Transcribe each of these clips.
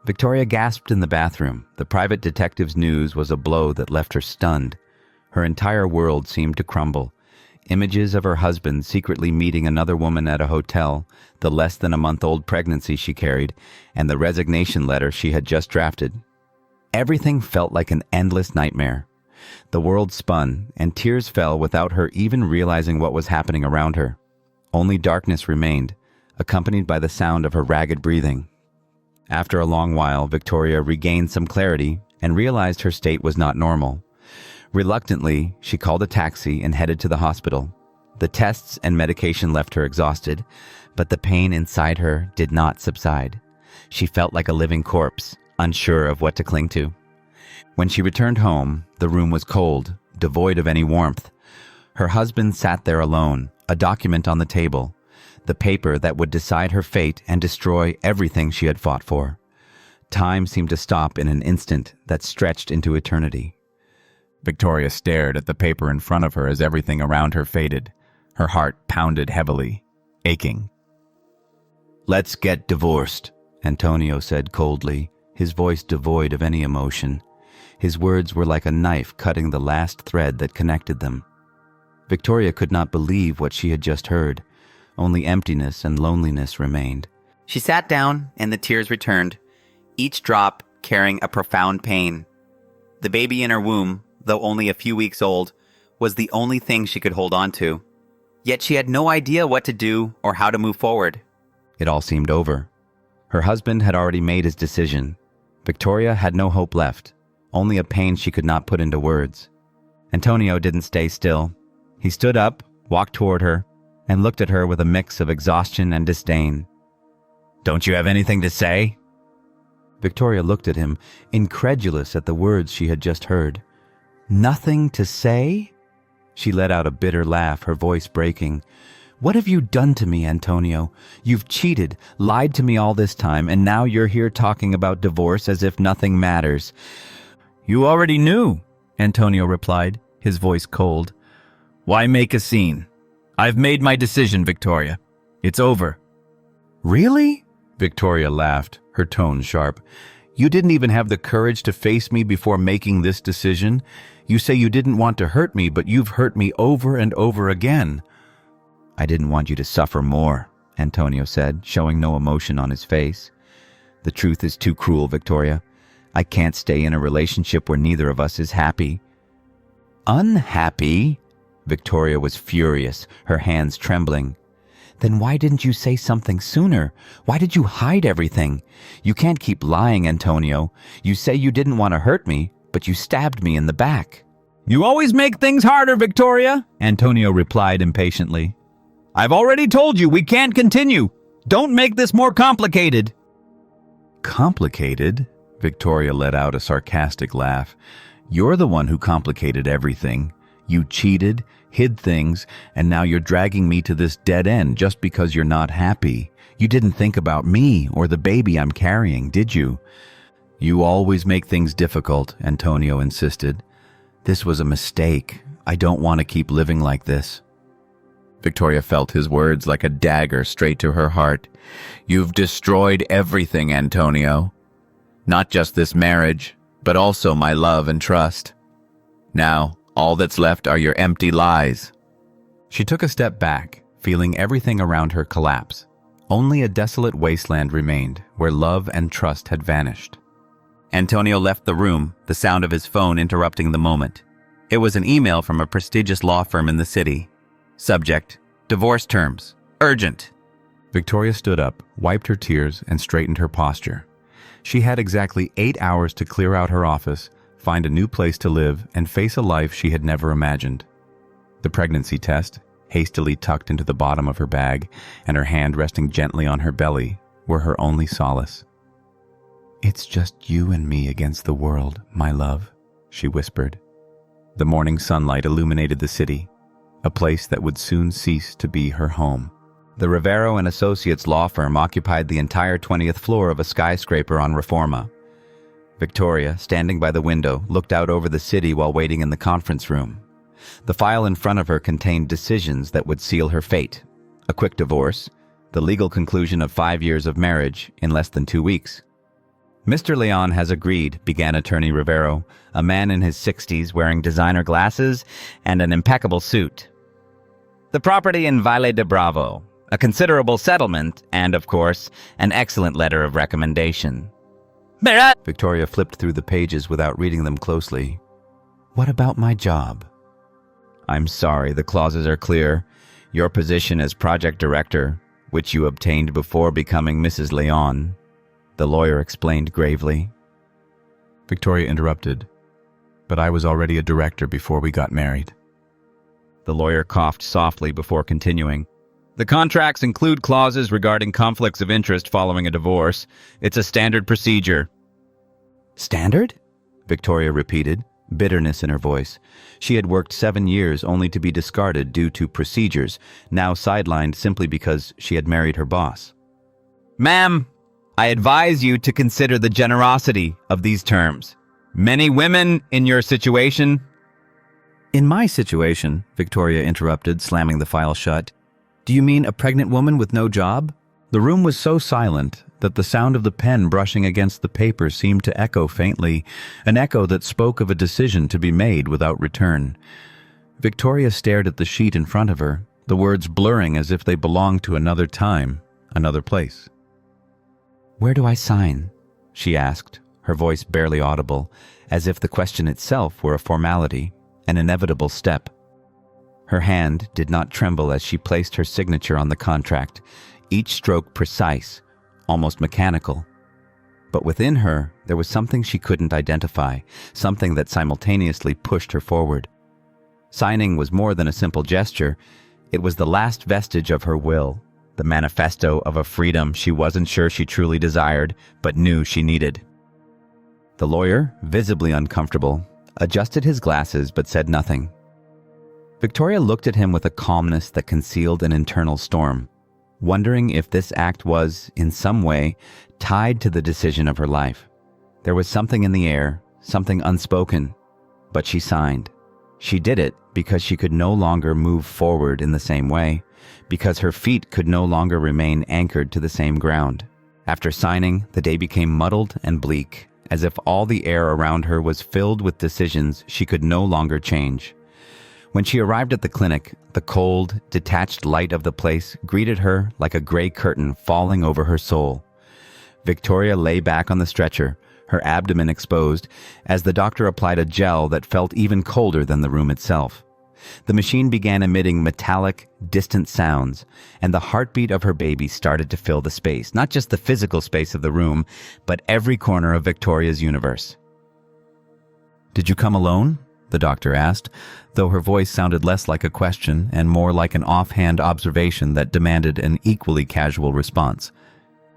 Victoria gasped in the bathroom. The private detective's news was a blow that left her stunned. Her entire world seemed to crumble. Images of her husband secretly meeting another woman at a hotel, the less-than-a-month-old pregnancy she carried, and the resignation letter she had just drafted. Everything felt like an endless nightmare. The world spun, and tears fell without her even realizing what was happening around her. Only darkness remained, accompanied by the sound of her ragged breathing. After a long while, Victoria regained some clarity and realized her state was not normal. Reluctantly, she called a taxi and headed to the hospital. The tests and medication left her exhausted, but the pain inside her did not subside. She felt like a living corpse, unsure of what to cling to. When she returned home, the room was cold, devoid of any warmth. Her husband sat there alone, a document on the table, the paper that would decide her fate and destroy everything she had fought for. Time seemed to stop in an instant that stretched into eternity. Victoria stared at the paper in front of her as everything around her faded. Her heart pounded heavily, aching. "Let's get divorced," Antonio said coldly, his voice devoid of any emotion. His words were like a knife cutting the last thread that connected them. Victoria could not believe what she had just heard. Only emptiness and loneliness remained. She sat down, and the tears returned, each drop carrying a profound pain. The baby in her womb, though only a few weeks old, was the only thing she could hold on to. Yet she had no idea what to do or how to move forward. It all seemed over. Her husband had already made his decision. Victoria had no hope left, only a pain she could not put into words. Antonio didn't stay still. He stood up, walked toward her, and looked at her with a mix of exhaustion and disdain. "Don't you have anything to say?" Victoria looked at him, incredulous at the words she had just heard. "Nothing to say?" She let out a bitter laugh, her voice breaking. "What have you done to me, Antonio? You've cheated, lied to me all this time, and now you're here talking about divorce as if nothing matters." "You already knew," Antonio replied, his voice cold. "Why make a scene? I've made my decision, Victoria. It's over." "Really?" Victoria laughed, her tone sharp. "You didn't even have the courage to face me before making this decision? You say you didn't want to hurt me, but you've hurt me over and over again." "I didn't want you to suffer more," Antonio said, showing no emotion on his face. "The truth is too cruel, Victoria. I can't stay in a relationship where neither of us is happy." "Unhappy?" Victoria was furious, her hands trembling. "Then why didn't you say something sooner? Why did you hide everything? You can't keep lying, Antonio. You say you didn't want to hurt me, but you stabbed me in the back." "You always make things harder, Victoria," Antonio replied impatiently. "I've already told you we can't continue. Don't make this more complicated." "Complicated?" Victoria let out a sarcastic laugh. "You're the one who complicated everything. You cheated, hid things, and now you're dragging me to this dead end just because you're not happy. You didn't think about me or the baby I'm carrying, did you?" "You always make things difficult," Antonio insisted. "This was a mistake. I don't want to keep living like this." Victoria felt his words like a dagger straight to her heart. "You've destroyed everything, Antonio. Not just this marriage, but also my love and trust. Now, all that's left are your empty lies." She took a step back, feeling everything around her collapse. Only a desolate wasteland remained, where love and trust had vanished. Antonio left the room, the sound of his phone interrupting the moment. It was an email from a prestigious law firm in the city. Subject: divorce terms. Urgent. Victoria stood up, wiped her tears, and straightened her posture. She had exactly 8 hours to clear out her office, find a new place to live, and face a life she had never imagined. The pregnancy test, hastily tucked into the bottom of her bag, and her hand resting gently on her belly, were her only solace. "It's just you and me against the world, my love," she whispered. The morning sunlight illuminated the city, a place that would soon cease to be her home. The Rivero and Associates law firm occupied the entire 20th floor of a skyscraper on Reforma. Victoria, standing by the window, looked out over the city while waiting in the conference room. The file in front of her contained decisions that would seal her fate: a quick divorce, the legal conclusion of 5 years of marriage in less than 2 weeks. Mr. León has agreed, began Attorney Rivero, a man in his 60s wearing designer glasses and an impeccable suit. The property in Valle de Bravo, a considerable settlement, and, of course, an excellent letter of recommendation. Victoria flipped through the pages without reading them closely. What about my job? I'm sorry, the clauses are clear. Your position as project director, which you obtained before becoming Mrs. León, the lawyer explained gravely. Victoria interrupted. But I was already a director before we got married. The lawyer coughed softly before continuing. The contracts include clauses regarding conflicts of interest following a divorce. It's a standard procedure. Standard? Victoria repeated, bitterness in her voice. She had worked 7 years only to be discarded due to procedures, now sidelined simply because she had married her boss. Ma'am, I advise you to consider the generosity of these terms. Many women in your situation... In my situation, Victoria interrupted, slamming the file shut. Do you mean a pregnant woman with no job? The room was so silent that the sound of the pen brushing against the paper seemed to echo faintly, an echo that spoke of a decision to be made without return. Victoria stared at the sheet in front of her, the words blurring as if they belonged to another time, another place. Where do I sign? She asked, her voice barely audible, as if the question itself were a formality, an inevitable step. Her hand did not tremble as she placed her signature on the contract, each stroke precise, almost mechanical. But within her, there was something she couldn't identify, something that simultaneously pushed her forward. Signing was more than a simple gesture. It was the last vestige of her will, the manifesto of a freedom she wasn't sure she truly desired, but knew she needed. The lawyer, visibly uncomfortable, adjusted his glasses but said nothing. Victoria looked at him with a calmness that concealed an internal storm, wondering if this act was, in some way, tied to the decision of her life. There was something in the air, something unspoken, but she signed. She did it because she could no longer move forward in the same way, because her feet could no longer remain anchored to the same ground. After signing, the day became muddled and bleak, as if all the air around her was filled with decisions she could no longer change. When she arrived at the clinic, the cold, detached light of the place greeted her like a gray curtain falling over her soul. Victoria lay back on the stretcher, her abdomen exposed, as the doctor applied a gel that felt even colder than the room itself. The machine began emitting metallic, distant sounds, and the heartbeat of her baby started to fill the space, not just the physical space of the room, but every corner of Victoria's universe. "Did you come alone?" the doctor asked, though her voice sounded less like a question and more like an offhand observation that demanded an equally casual response.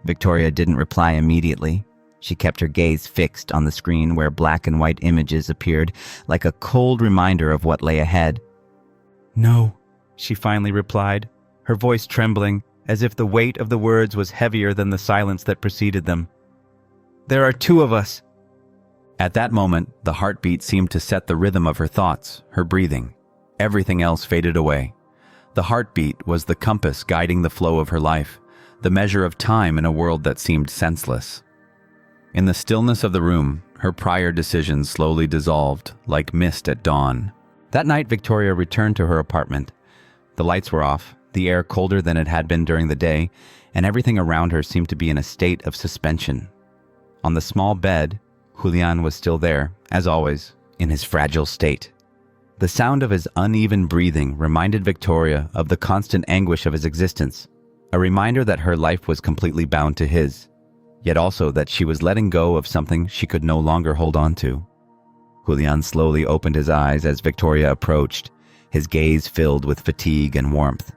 Victoria didn't reply immediately. She kept her gaze fixed on the screen where black and white images appeared, like a cold reminder of what lay ahead. "No," she finally replied, her voice trembling, as if the weight of the words was heavier than the silence that preceded them. "There are 2 of us." At that moment, the heartbeat seemed to set the rhythm of her thoughts, her breathing. Everything else faded away. The heartbeat was the compass guiding the flow of her life, the measure of time in a world that seemed senseless. In the stillness of the room, her prior decisions slowly dissolved, like mist at dawn. That night, Victoria returned to her apartment. The lights were off, the air colder than it had been during the day, and everything around her seemed to be in a state of suspension. On the small bed, Julián was still there, as always, in his fragile state. The sound of his uneven breathing reminded Victoria of the constant anguish of his existence, a reminder that her life was completely bound to his, yet also that she was letting go of something she could no longer hold on to. Julián slowly opened his eyes as Victoria approached, his gaze filled with fatigue and warmth.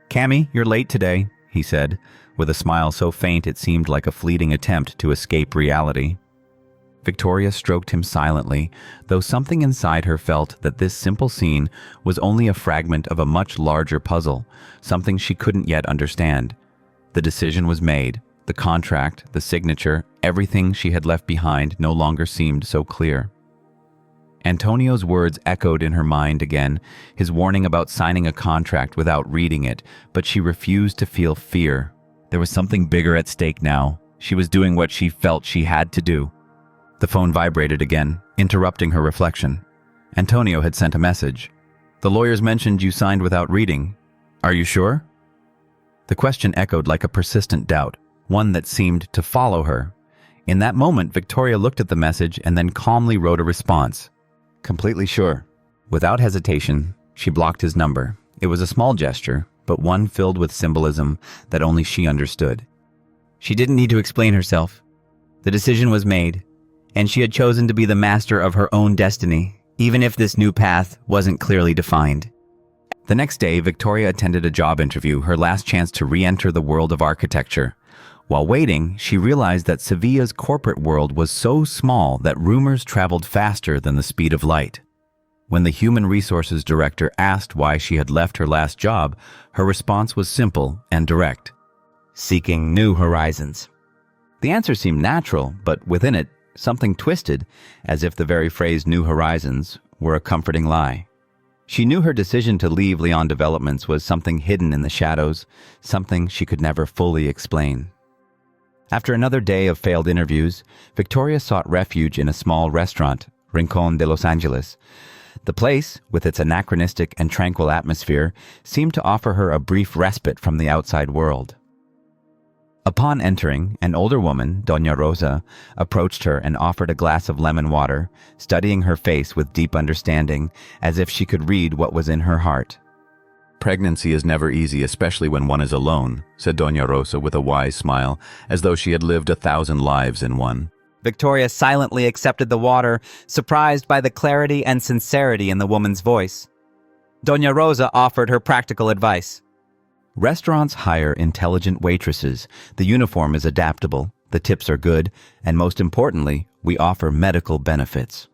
"Cammy, you're late today," he said, with a smile so faint it seemed like a fleeting attempt to escape reality. Victoria stroked him silently, though something inside her felt that this simple scene was only a fragment of a much larger puzzle, something she couldn't yet understand. The decision was made. The contract, the signature, everything she had left behind no longer seemed so clear. Antonio's words echoed in her mind again, his warning about signing a contract without reading it, but she refused to feel fear. There was something bigger at stake now, She was doing what she felt she had to do. The phone vibrated again, interrupting her reflection. Antonio had sent a message. "The lawyers mentioned you signed without reading. Are you sure?" The question echoed like a persistent doubt, one that seemed to follow her. In that moment, Victoria looked at the message and then calmly wrote a response. "Completely sure." Without hesitation, she blocked his number. It was a small gesture, but one filled with symbolism that only she understood. She didn't need to explain herself. The decision was made, and she had chosen to be the master of her own destiny, even if this new path wasn't clearly defined. The next day, Victoria attended a job interview, her last chance to re-enter the world of architecture. While waiting, she realized that Sevilla's corporate world was so small that rumors traveled faster than the speed of light. When the human resources director asked why she had left her last job, her response was simple and direct. "Seeking new horizons." The answer seemed natural, but within it, something twisted, as if the very phrase "new horizons" were a comforting lie. She knew her decision to leave León Developments was something hidden in the shadows, something she could never fully explain. After another day of failed interviews, Victoria sought refuge in a small restaurant, Rincón de Los Angeles. The place, with its anachronistic and tranquil atmosphere, seemed to offer her a brief respite from the outside world. Upon entering, an older woman, Doña Rosa, approached her and offered a glass of lemon water, studying her face with deep understanding, as if she could read what was in her heart. "Pregnancy is never easy, especially when one is alone," said Doña Rosa with a wise smile, as though she had lived 1,000 lives in one. Victoria silently accepted the water, surprised by the clarity and sincerity in the woman's voice. Doña Rosa offered her practical advice. "Restaurants hire intelligent waitresses. The uniform is adaptable, the tips are good, and most importantly, we offer medical benefits."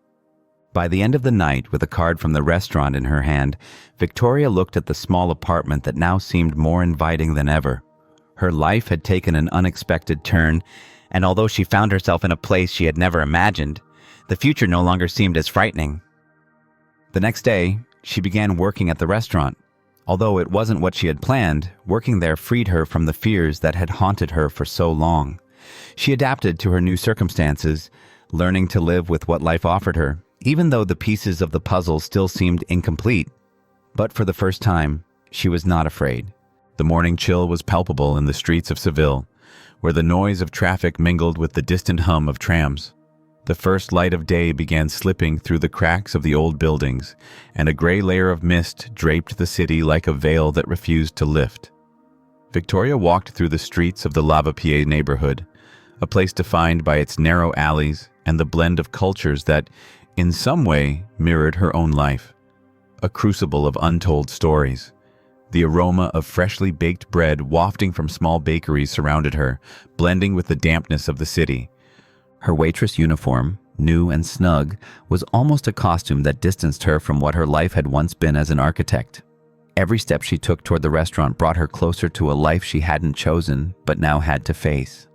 By the end of the night, with a card from the restaurant in her hand, Victoria looked at the small apartment that now seemed more inviting than ever. Her life had taken an unexpected turn, and although she found herself in a place she had never imagined, the future no longer seemed as frightening. The next day, she began working at the restaurant. Although it wasn't what she had planned, working there freed her from the fears that had haunted her for so long. She adapted to her new circumstances, learning to live with what life offered her, even though the pieces of the puzzle still seemed incomplete. But for the first time, she was not afraid. The morning chill was palpable in the streets of Seville, where the noise of traffic mingled with the distant hum of trams. The first light of day began slipping through the cracks of the old buildings, and a gray layer of mist draped the city like a veil that refused to lift. Victoria walked through the streets of the Lavapié neighborhood, a place defined by its narrow alleys and the blend of cultures that, in some way, mirrored her own life. A crucible of untold stories. The aroma of freshly baked bread wafting from small bakeries surrounded her, blending with the dampness of the city. Her waitress uniform, new and snug, was almost a costume that distanced her from what her life had once been as an architect. Every step she took toward the restaurant brought her closer to a life she hadn't chosen, but now had to face.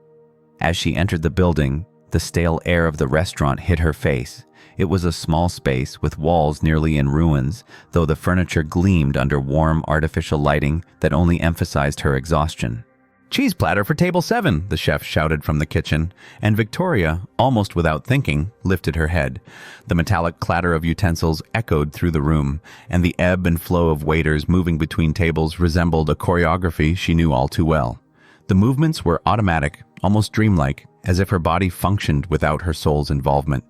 As she entered the building, the stale air of the restaurant hit her face. It was a small space with walls nearly in ruins, though the furniture gleamed under warm, artificial lighting that only emphasized her exhaustion. "Cheese platter for table 7, the chef shouted from the kitchen, and Victoria, almost without thinking, lifted her head. The metallic clatter of utensils echoed through the room, and the ebb and flow of waiters moving between tables resembled a choreography she knew all too well. The movements were automatic, almost dreamlike, as if her body functioned without her soul's involvement.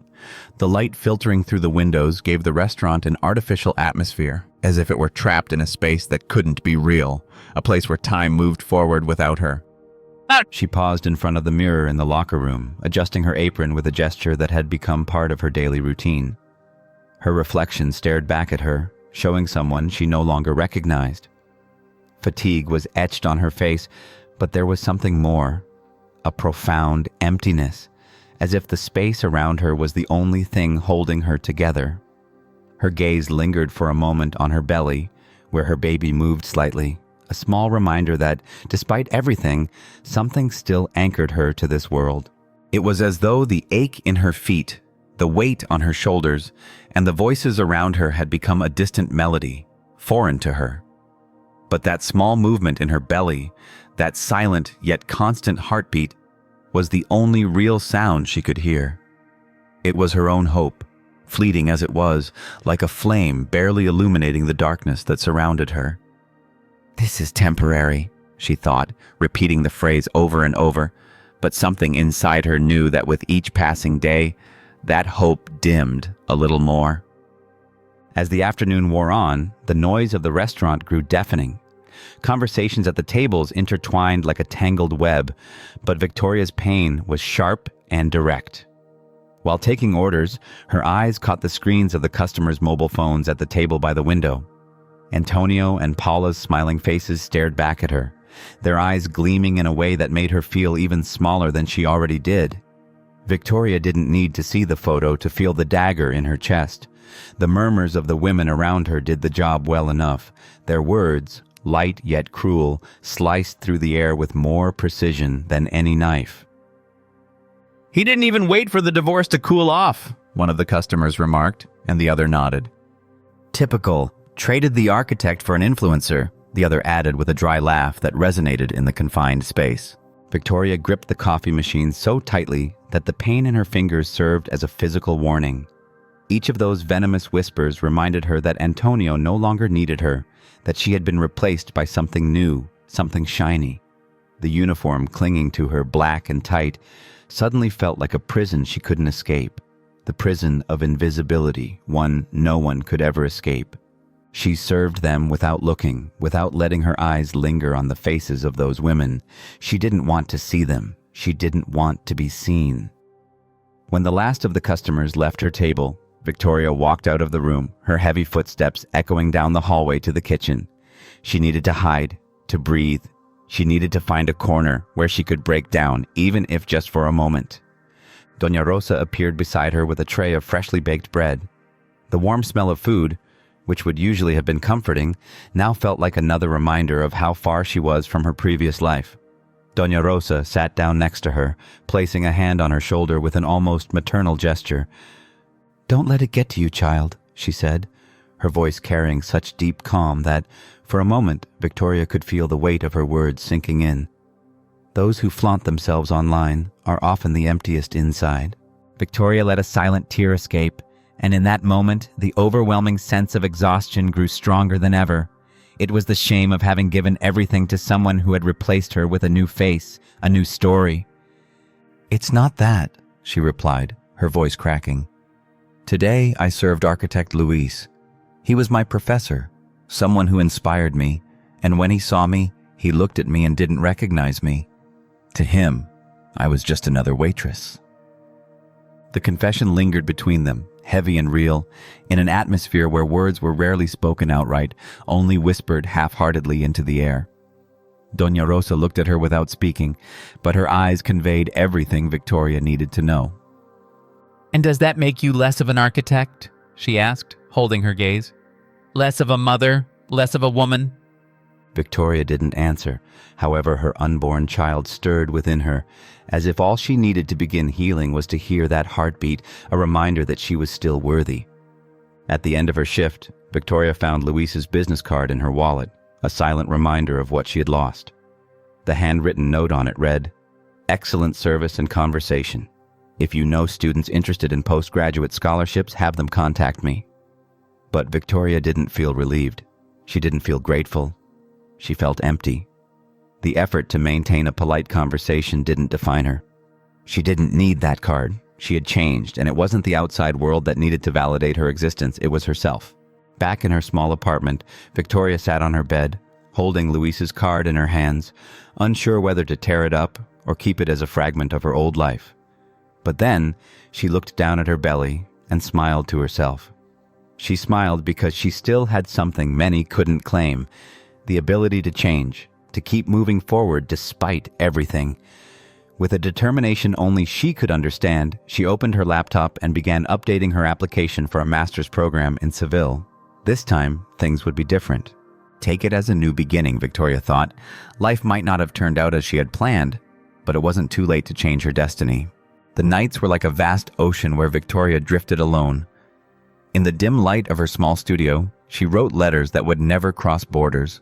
The light filtering through the windows gave the restaurant an artificial atmosphere, as if it were trapped in a space that couldn't be real, a place where time moved forward without her. She paused in front of the mirror in the locker room, adjusting her apron with a gesture that had become part of her daily routine. Her reflection stared back at her, showing someone she no longer recognized. Fatigue was etched on her face, but there was something more, a profound emptiness, as if the space around her was the only thing holding her together. Her gaze lingered for a moment on her belly, where her baby moved slightly, a small reminder that, despite everything, something still anchored her to this world. It was as though the ache in her feet, the weight on her shoulders, and the voices around her had become a distant melody, foreign to her. But that small movement in her belly, that silent yet constant heartbeat, was the only real sound she could hear. It was her own hope, fleeting as it was, like a flame barely illuminating the darkness that surrounded her. "This is temporary," she thought, repeating the phrase over and over, but something inside her knew that with each passing day, that hope dimmed a little more. As the afternoon wore on, the noise of the restaurant grew deafening. Conversations at the tables intertwined like a tangled web, but Victoria's pain was sharp and direct. While taking orders, her eyes caught the screens of the customers' mobile phones at the table by the window. Antonio and Paula's smiling faces stared back at her, their eyes gleaming in a way that made her feel even smaller than she already did. Victoria didn't need to see the photo to feel the dagger in her chest. The murmurs of the women around her did the job well enough. Their words, light yet cruel, sliced through the air with more precision than any knife. "He didn't even wait for the divorce to cool off," one of the customers remarked, and the other nodded. "Typical. Traded the architect for an influencer," the other added with a dry laugh that resonated in the confined space. Victoria gripped the coffee machine so tightly that the pain in her fingers served as a physical warning. Each of those venomous whispers reminded her that Antonio no longer needed her, that she had been replaced by something new, something shiny. The uniform clinging to her, black and tight, suddenly felt like a prison she couldn't escape. The prison of invisibility, one no one could ever escape. She served them without looking, without letting her eyes linger on the faces of those women. She didn't want to see them. She didn't want to be seen. When the last of the customers left her table, Victoria walked out of the room, her heavy footsteps echoing down the hallway to the kitchen. She needed to hide, to breathe. She needed to find a corner where she could break down, even if just for a moment. Doña Rosa appeared beside her with a tray of freshly baked bread. The warm smell of food, which would usually have been comforting, now felt like another reminder of how far she was from her previous life. Doña Rosa sat down next to her, placing a hand on her shoulder with an almost maternal gesture. "Don't let it get to you, child," she said, her voice carrying such deep calm that, for a moment, Victoria could feel the weight of her words sinking in. Those who flaunt themselves online are often the emptiest inside. Victoria let a silent tear escape, and in that moment, the overwhelming sense of exhaustion grew stronger than ever. It was the shame of having given everything to someone who had replaced her with a new face, a new story. "It's not that," she replied, her voice cracking. "Today, I served architect Luis. He was my professor, someone who inspired me, and when he saw me, he looked at me and didn't recognize me. To him, I was just another waitress." The confession lingered between them, heavy and real, in an atmosphere where words were rarely spoken outright, only whispered half-heartedly into the air. Doña Rosa looked at her without speaking, but her eyes conveyed everything Victoria needed to know. "And does that make you less of an architect?" she asked, holding her gaze. "Less of a mother? Less of a woman?" Victoria didn't answer. However, her unborn child stirred within her, as if all she needed to begin healing was to hear that heartbeat, a reminder that she was still worthy. At the end of her shift, Victoria found Luis's business card in her wallet, a silent reminder of what she had lost. The handwritten note on it read, "Excellent service and conversation. If you know students interested in postgraduate scholarships, have them contact me." But Victoria didn't feel relieved. She didn't feel grateful. She felt empty. The effort to maintain a polite conversation didn't define her. She didn't need that card. She had changed, and it wasn't the outside world that needed to validate her existence, it was herself. Back in her small apartment, Victoria sat on her bed, holding Luis's card in her hands, unsure whether to tear it up or keep it as a fragment of her old life. But then, she looked down at her belly and smiled to herself. She smiled because she still had something many couldn't claim, the ability to change, to keep moving forward despite everything. With a determination only she could understand, she opened her laptop and began updating her application for a master's program in Seville. This time, things would be different. Take it as a new beginning, Victoria thought. Life might not have turned out as she had planned, but it wasn't too late to change her destiny. The nights were like a vast ocean where Victoria drifted alone. In the dim light of her small studio, she wrote letters that would never cross borders.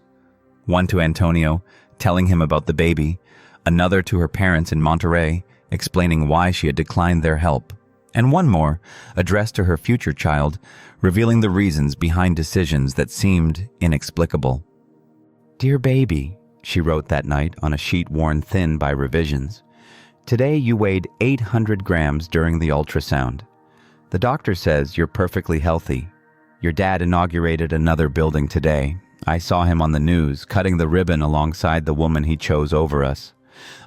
One to Antonio, telling him about the baby, another to her parents in Monterrey, explaining why she had declined their help, and one more, addressed to her future child, revealing the reasons behind decisions that seemed inexplicable. "Dear baby," she wrote that night on a sheet worn thin by revisions, "today you weighed 800 grams during the ultrasound. The doctor says you're perfectly healthy. Your dad inaugurated another building today. I saw him on the news, cutting the ribbon alongside the woman he chose over us.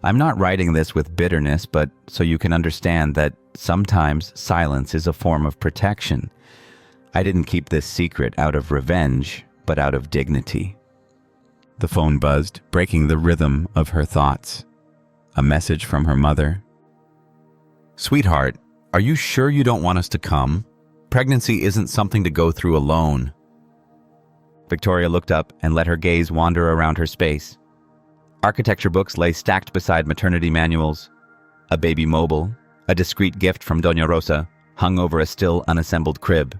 I'm not writing this with bitterness, but so you can understand that sometimes silence is a form of protection. I didn't keep this secret out of revenge, but out of dignity." The phone buzzed, breaking the rhythm of her thoughts. A message from her mother. "Sweetheart, are you sure you don't want us to come? Pregnancy isn't something to go through alone." Victoria looked up and let her gaze wander around her space. Architecture books lay stacked beside maternity manuals. A baby mobile, a discreet gift from Doña Rosa, hung over a still unassembled crib.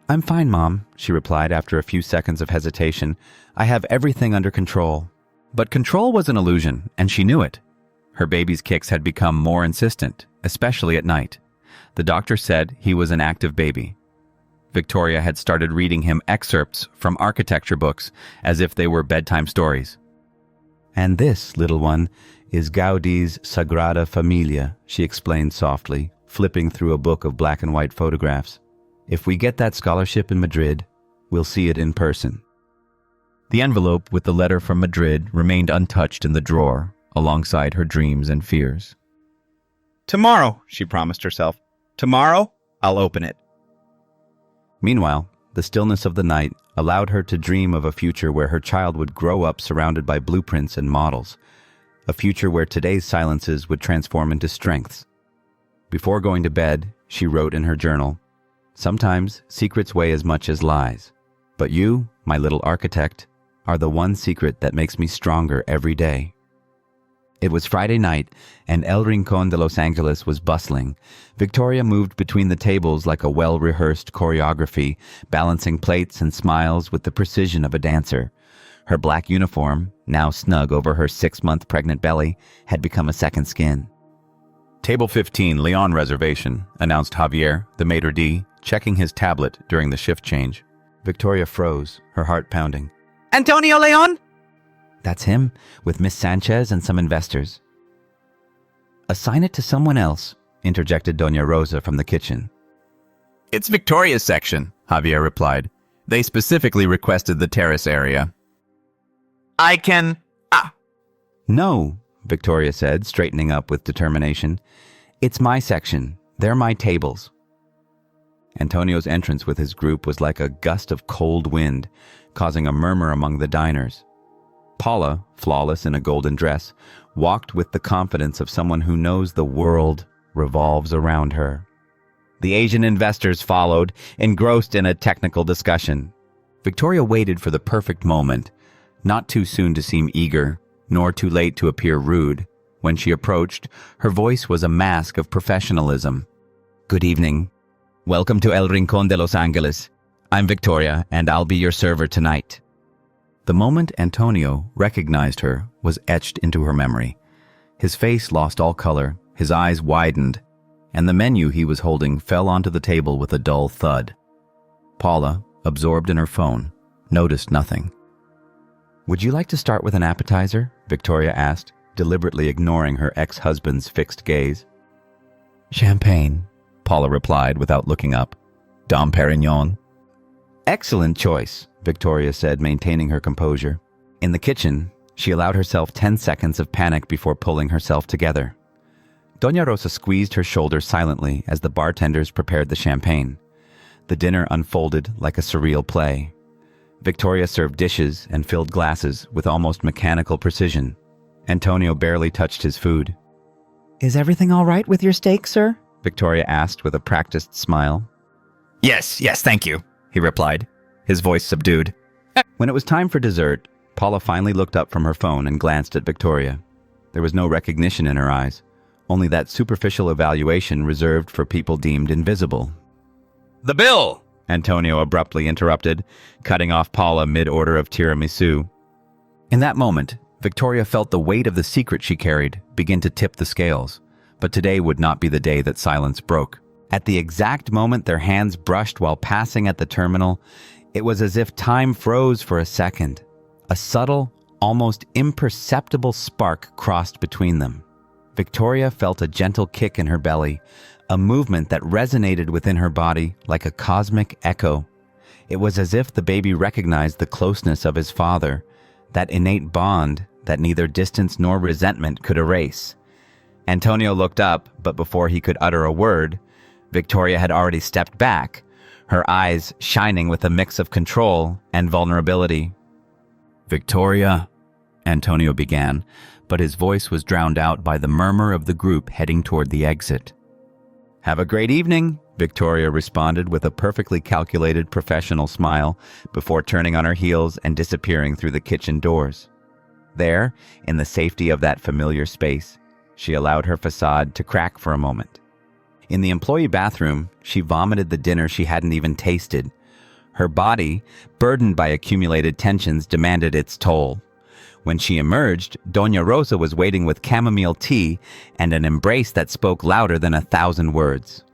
"I'm fine, Mom," she replied after a few seconds of hesitation. "I have everything under control." But control was an illusion, and she knew it. Her baby's kicks had become more insistent, especially at night. The doctor said he was an active baby. Victoria had started reading him excerpts from architecture books as if they were bedtime stories. "And this, little one, is Gaudi's Sagrada Familia," she explained softly, flipping through a book of black and white photographs. "If we get that scholarship in Madrid, we'll see it in person." The envelope with the letter from Madrid remained untouched in the drawer, alongside her dreams and fears. "Tomorrow," she promised herself. "Tomorrow, I'll open it." Meanwhile, the stillness of the night allowed her to dream of a future where her child would grow up surrounded by blueprints and models, a future where today's silences would transform into strengths. Before going to bed, she wrote in her journal, "Sometimes secrets weigh as much as lies, but you, my little architect, are the one secret that makes me stronger every day." It was Friday night, and El Rincón de Los Angeles was bustling. Victoria moved between the tables like a well-rehearsed choreography, balancing plates and smiles with the precision of a dancer. Her black uniform, now snug over her 6-month pregnant belly, had become a second skin. "Table 15, León reservation," announced Javier, the maitre d', checking his tablet during the shift change. Victoria froze, her heart pounding. "Antonio León?" "That's him, with Miss Sanchez and some investors." "Assign it to someone else," interjected Doña Rosa from the kitchen. "It's Victoria's section," Javier replied. "They specifically requested the terrace area." I can... "No," Victoria said, straightening up with determination. "It's my section. They're my tables." Antonio's entrance with his group was like a gust of cold wind, causing a murmur among the diners. Paula, flawless in a golden dress, walked with the confidence of someone who knows the world revolves around her. The Asian investors followed, engrossed in a technical discussion. Victoria waited for the perfect moment, not too soon to seem eager, nor too late to appear rude. When she approached, her voice was a mask of professionalism. "Good evening. Welcome to El Rincón de Los Angeles. I'm Victoria, and I'll be your server tonight." The moment Antonio recognized her was etched into her memory. His face lost all color, his eyes widened, and the menu he was holding fell onto the table with a dull thud. Paula, absorbed in her phone, noticed nothing. "Would you like to start with an appetizer?" Victoria asked, deliberately ignoring her ex-husband's fixed gaze. "Champagne," Paula replied without looking up. "Dom Perignon." "Excellent choice," Victoria said, maintaining her composure. In the kitchen, she allowed herself 10 seconds of panic before pulling herself together. Doña Rosa squeezed her shoulder silently as the bartenders prepared the champagne. The dinner unfolded like a surreal play. Victoria served dishes and filled glasses with almost mechanical precision. Antonio barely touched his food. Is everything all right with your steak, sir? Victoria asked with a practiced smile. Yes, thank you, he replied, his voice subdued. When it was time for dessert, Paula finally looked up from her phone and glanced at Victoria. There was no recognition in her eyes, only that superficial evaluation reserved for people deemed invisible. "The bill!" Antonio abruptly interrupted, cutting off Paula mid-order of tiramisu. In that moment, Victoria felt the weight of the secret she carried begin to tip the scales. But today would not be the day that silence broke. At the exact moment their hands brushed while passing at the terminal, it was as if time froze for a second. A subtle, almost imperceptible spark crossed between them. Victoria felt a gentle kick in her belly, a movement that resonated within her body like a cosmic echo. It was as if the baby recognized the closeness of his father, that innate bond that neither distance nor resentment could erase. Antonio looked up, but before he could utter a word, Victoria had already stepped back, her eyes shining with a mix of control and vulnerability. "Victoria," Antonio began, but his voice was drowned out by the murmur of the group heading toward the exit. "Have a great evening," Victoria responded with a perfectly calculated professional smile before turning on her heels and disappearing through the kitchen doors. There, in the safety of that familiar space, she allowed her facade to crack for a moment. In the employee bathroom, she vomited the dinner she hadn't even tasted. Her body, burdened by accumulated tensions, demanded its toll. When she emerged, Doña Rosa was waiting with chamomile tea and an embrace that spoke louder than 1,000 words.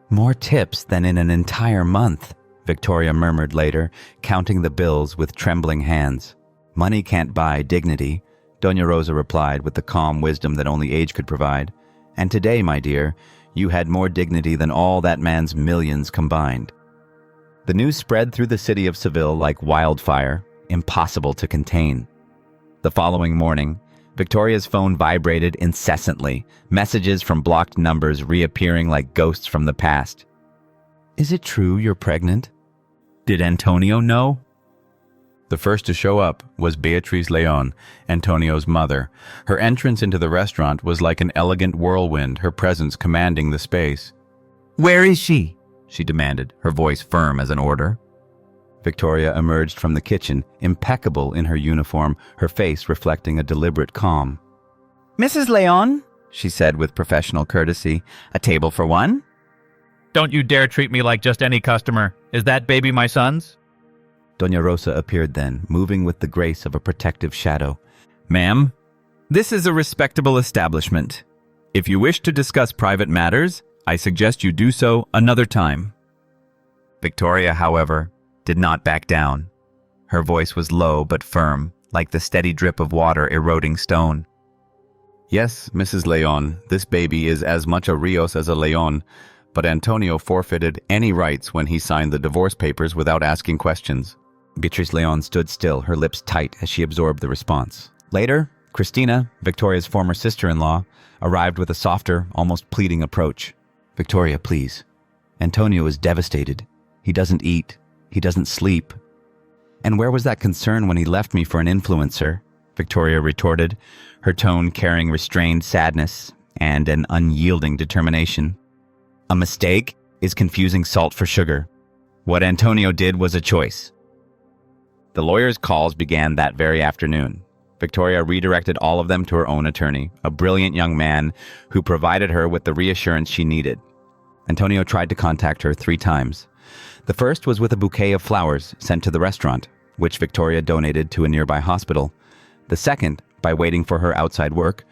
"More tips than in an entire month," Victoria murmured later, counting the bills with trembling hands. "Money can't buy dignity," Doña Rosa replied with the calm wisdom that only age could provide. "And today, my dear, you had more dignity than all that man's millions combined." The news spread through the city of Seville like wildfire, impossible to contain. The following morning, Victoria's phone vibrated incessantly, messages from blocked numbers reappearing like ghosts from the past. "Is it true you're pregnant?" Did Antonio know? The first to show up was Beatriz León, Antonio's mother. Her entrance into the restaurant was like an elegant whirlwind, her presence commanding the space. "Where is she?" she demanded, her voice firm as an order. Victoria emerged from the kitchen, impeccable in her uniform, her face reflecting a deliberate calm. Mrs. León, She said with professional courtesy, "A table for one?" Don't you dare treat me like just any customer. Is that baby my son's? Doña Rosa appeared then, moving with the grace of a protective shadow. "Ma'am, this is a respectable establishment. If you wish to discuss private matters, I suggest you do so another time." Victoria, however, did not back down. Her voice was low but firm, like the steady drip of water eroding stone. "Yes, Mrs. León, this baby is as much a Rios as a León, but Antonio forfeited any rights when he signed the divorce papers without asking questions." Beatriz León stood still, her lips tight as she absorbed the response. Later, Cristina, Victoria's former sister-in-law, arrived with a softer, almost pleading approach. "Victoria, please. Antonio is devastated. He doesn't eat. He doesn't sleep." "And where was that concern when he left me for an influencer?" Victoria retorted, her tone carrying restrained sadness and an unyielding determination. "A mistake is confusing salt for sugar. What Antonio did was a choice." The lawyers' calls began that very afternoon. Victoria redirected all of them to her own attorney, a brilliant young man who provided her with the reassurance she needed. Antonio tried to contact her 3 times. The first was with a bouquet of flowers sent to the restaurant, which Victoria donated to a nearby hospital. The second, by waiting for her outside work,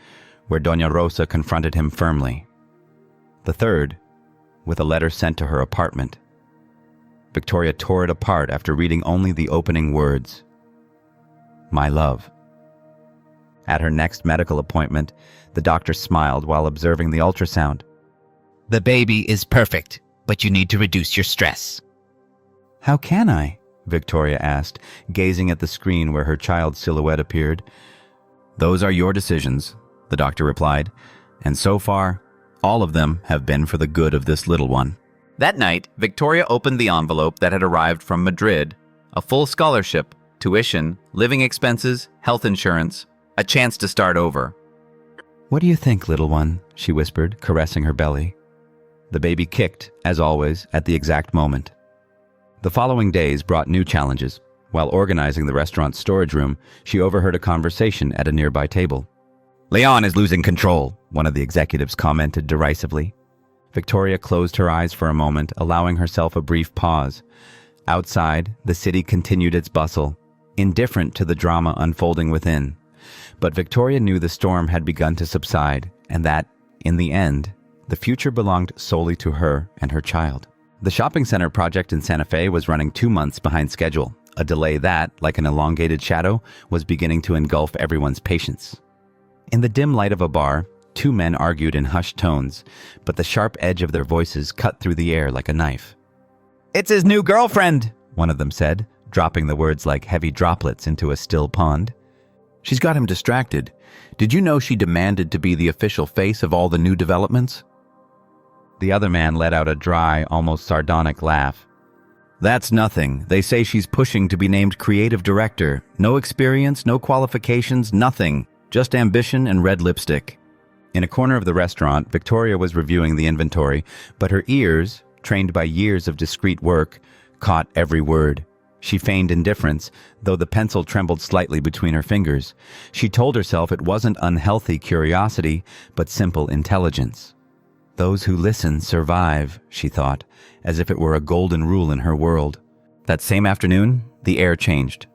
where Doña Rosa confronted him firmly. The third, with a letter sent to her apartment. Victoria tore it apart after reading only the opening words. "My love." At her next medical appointment, the doctor smiled while observing the ultrasound. "The baby is perfect, but you need to reduce your stress." "How can I?" Victoria asked, gazing at the screen where her child's silhouette appeared. "Those are your decisions," the doctor replied, "and so far, all of them have been for the good of this little one." That night, Victoria opened the envelope that had arrived from Madrid, a full scholarship, tuition, living expenses, health insurance, a chance to start over. "What do you think, little one?" she whispered, caressing her belly. The baby kicked, as always, at the exact moment. The following days brought new challenges. While organizing the restaurant's storage room, she overheard a conversation at a nearby table. "León is losing control," one of the executives commented derisively. Victoria closed her eyes for a moment, allowing herself a brief pause. Outside, the city continued its bustle, indifferent to the drama unfolding within. But Victoria knew the storm had begun to subside, and that, In the end, the future belonged solely to her and her child. The shopping center project in Santa Fe was running 2 months behind schedule, a delay that, like an elongated shadow, was beginning to engulf everyone's patience. In the dim light of a bar, 2 men argued in hushed tones, but the sharp edge of their voices cut through the air like a knife. It's his new girlfriend, One of them said, dropping the words like heavy droplets into a still pond. She's got him distracted. Did you know she demanded to be the official face of all the new developments? The other man let out a dry, almost sardonic laugh. That's nothing. They say she's pushing to be named creative director. No experience, no qualifications, nothing. Just ambition and red lipstick. In a corner of the restaurant, Victoria was reviewing the inventory, but her ears, trained by years of discreet work, caught every word. She feigned indifference, though the pencil trembled slightly between her fingers. She told herself it wasn't unhealthy curiosity, but simple intelligence. Those who listen survive, she thought, as if it were a golden rule in her world. That same afternoon, the air changed.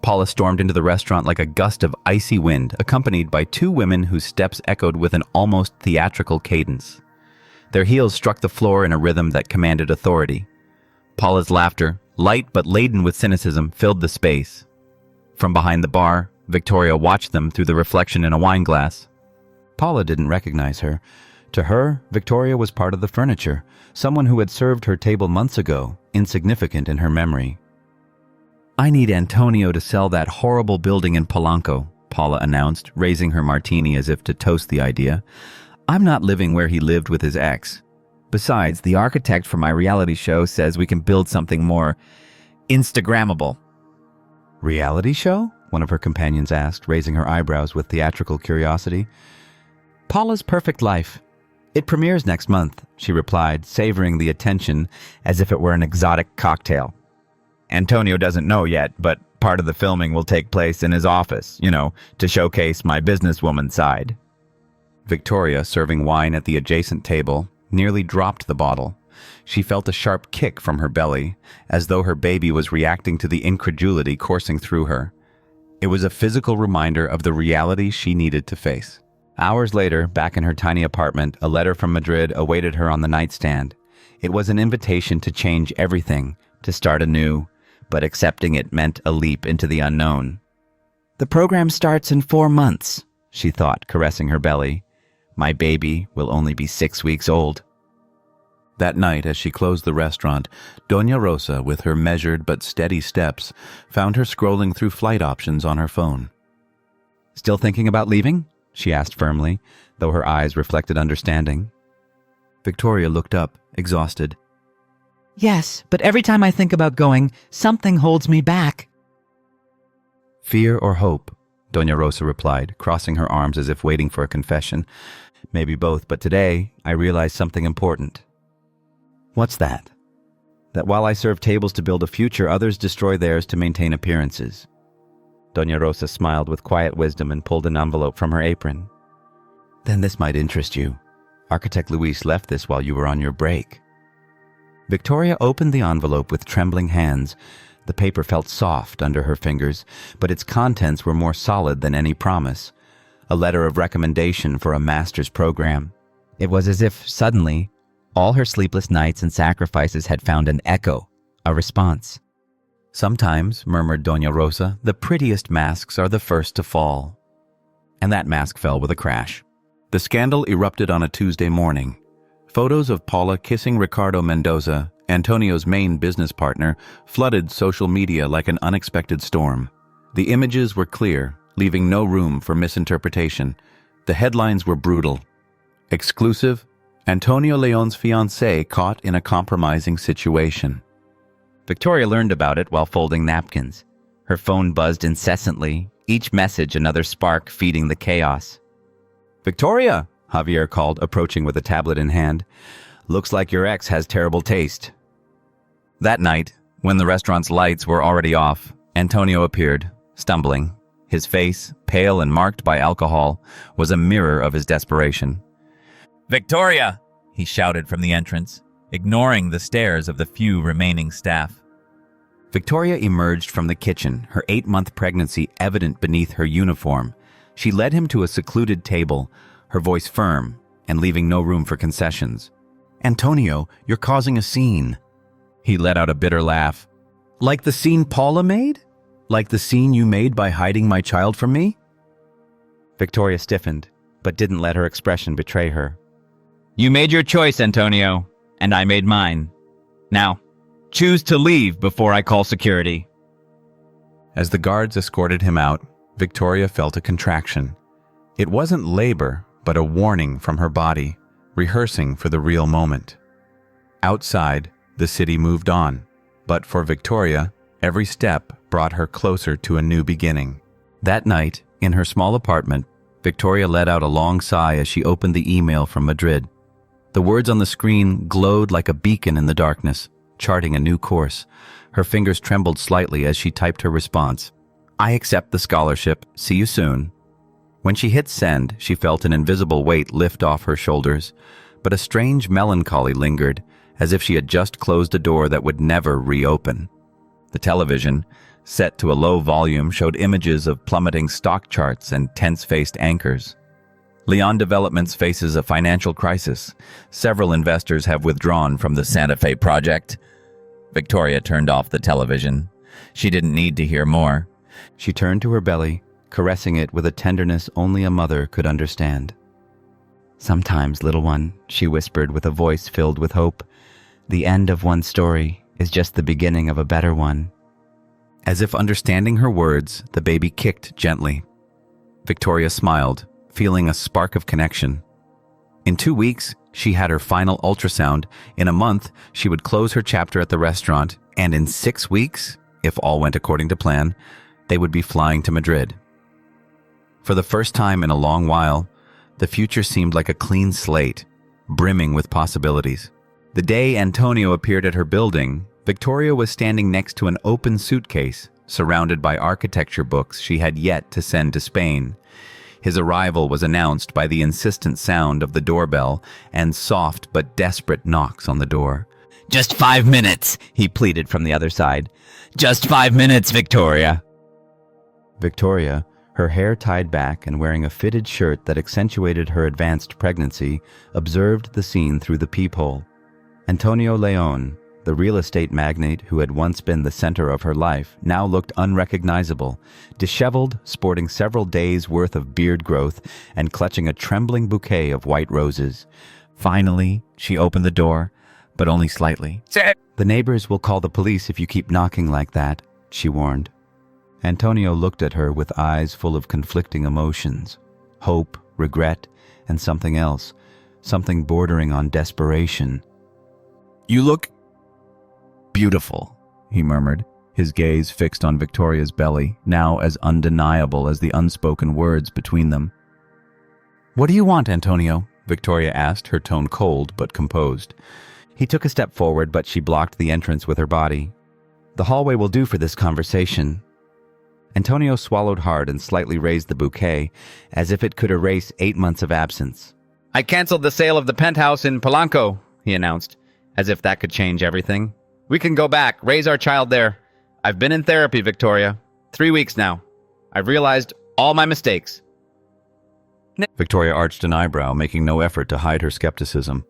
Paula stormed into the restaurant like a gust of icy wind, accompanied by 2 women whose steps echoed with an almost theatrical cadence. Their heels struck the floor in a rhythm that commanded authority. Paula's laughter, light but laden with cynicism, filled the space. From behind the bar, Victoria watched them through the reflection in a wine glass. Paula didn't recognize her. To her, Victoria was part of the furniture, someone who had served her table months ago, insignificant in her memory. I need Antonio to sell that horrible building in Polanco, Paula announced, raising her martini as if to toast the idea. I'm not living where he lived with his ex. Besides, the architect for my reality show says we can build something more Instagrammable. Reality show? One of her companions asked, raising her eyebrows with theatrical curiosity. Paula's Perfect Life. It premieres next month, she replied, savoring the attention as if it were an exotic cocktail. Antonio doesn't know yet, but part of the filming will take place in his office, to showcase my businesswoman side. Victoria, serving wine at the adjacent table, nearly dropped the bottle. She felt a sharp kick from her belly, as though her baby was reacting to the incredulity coursing through her. It was a physical reminder of the reality she needed to face. Hours later, back in her tiny apartment, a letter from Madrid awaited her on the nightstand. It was an invitation to change everything, to start anew, but accepting it meant a leap into the unknown. The program starts in 4 months, she thought, caressing her belly. My baby will only be 6 weeks old. That night, as she closed the restaurant, Doña Rosa, with her measured but steady steps, found her scrolling through flight options on her phone. Still thinking about leaving? She asked firmly, though her eyes reflected understanding. Victoria looked up, exhausted. Yes, but every time I think about going, something holds me back. Fear or hope? Doña Rosa replied, crossing her arms as if waiting for a confession. Maybe both, but today I realized something important. What's that? That while I serve tables to build a future, others destroy theirs to maintain appearances. Doña Rosa smiled with quiet wisdom and pulled an envelope from her apron. Then this might interest you. Architect Luis left this while you were on your break. Victoria opened the envelope with trembling hands. The paper felt soft under her fingers, but its contents were more solid than any promise. A letter of recommendation for a master's program. It was as if, suddenly, all her sleepless nights and sacrifices had found an echo, a response. Sometimes, murmured Doña Rosa, the prettiest masks are the first to fall. And that mask fell with a crash. The scandal erupted on a Tuesday morning. Photos of Paula kissing Ricardo Mendoza, Antonio's main business partner, flooded social media like an unexpected storm. The images were clear, leaving no room for misinterpretation. The headlines were brutal. Exclusive: Antonio León's fiancée caught in a compromising situation. Victoria learned about it while folding napkins. Her phone buzzed incessantly, each message another spark feeding the chaos. Victoria, Javier called, approaching with a tablet in hand. Looks like your ex has terrible taste. That night, when the restaurant's lights were already off, Antonio appeared, stumbling. His face, pale and marked by alcohol, was a mirror of his desperation. "Victoria!" he shouted from the entrance, ignoring the stares of the few remaining staff. Victoria emerged from the kitchen, her 8-month pregnancy evident beneath her uniform. She led him to a secluded table, her voice firm, and leaving no room for concessions. Antonio, you're causing a scene. He let out a bitter laugh. Like the scene Paula made? Like the scene you made by hiding my child from me? Victoria stiffened, but didn't let her expression betray her. You made your choice, Antonio, and I made mine. Now, choose to leave before I call security. As the guards escorted him out, Victoria felt a contraction. It wasn't labor, but a warning from her body, rehearsing for the real moment. Outside, the city moved on, but for Victoria, every step brought her closer to a new beginning. That night, in her small apartment, Victoria let out a long sigh as she opened the email from Madrid. The words on the screen glowed like a beacon in the darkness, charting a new course. Her fingers trembled slightly as she typed her response. I accept the scholarship. See you soon. When she hit send, she felt an invisible weight lift off her shoulders, but a strange melancholy lingered, as if she had just closed a door that would never reopen. The television, set to a low volume, showed images of plummeting stock charts and tense-faced anchors. León Developments faces a financial crisis. Several investors have withdrawn from the Santa Fe project. Victoria turned off the television. She didn't need to hear more. She turned to her belly, caressing it with a tenderness only a mother could understand. Sometimes, little one, she whispered with a voice filled with hope, the end of one story is just the beginning of a better one. As if understanding her words, the baby kicked gently. Victoria smiled, feeling a spark of connection. In 2 weeks, she had her final ultrasound. In a month, she would close her chapter at the restaurant, and in 6 weeks, if all went according to plan, they would be flying to Madrid. For the first time in a long while, the future seemed like a clean slate, brimming with possibilities. The day Antonio appeared at her building, Victoria was standing next to an open suitcase, surrounded by architecture books she had yet to send to Spain. His arrival was announced by the insistent sound of the doorbell and soft but desperate knocks on the door. Just 5 minutes, He pleaded from the other side. just 5 minutes, Victoria. Victoria, her hair tied back and wearing a fitted shirt that accentuated her advanced pregnancy, observed the scene through the peephole. Antonio León, the real estate magnate who had once been the center of her life, now looked unrecognizable, disheveled, sporting several days' worth of beard growth and clutching a trembling bouquet of white roses. Finally, she opened the door, but only slightly. The neighbors will call the police if you keep knocking like that, she warned. Antonio looked at her with eyes full of conflicting emotions, hope, regret, and something else, something bordering on desperation. You look beautiful, he murmured, his gaze fixed on Victoria's belly, now as undeniable as the unspoken words between them. What do you want, Antonio? Victoria asked, her tone cold but composed. He took a step forward, but she blocked the entrance with her body. The hallway will do for this conversation. Antonio swallowed hard and slightly raised the bouquet, as if it could erase 8 months of absence. I canceled the sale of the penthouse in Polanco, he announced, as if that could change everything. We can go back, raise our child there. I've been in therapy, Victoria. 3 weeks now. I've realized all my mistakes. Victoria arched an eyebrow, making no effort to hide her skepticism.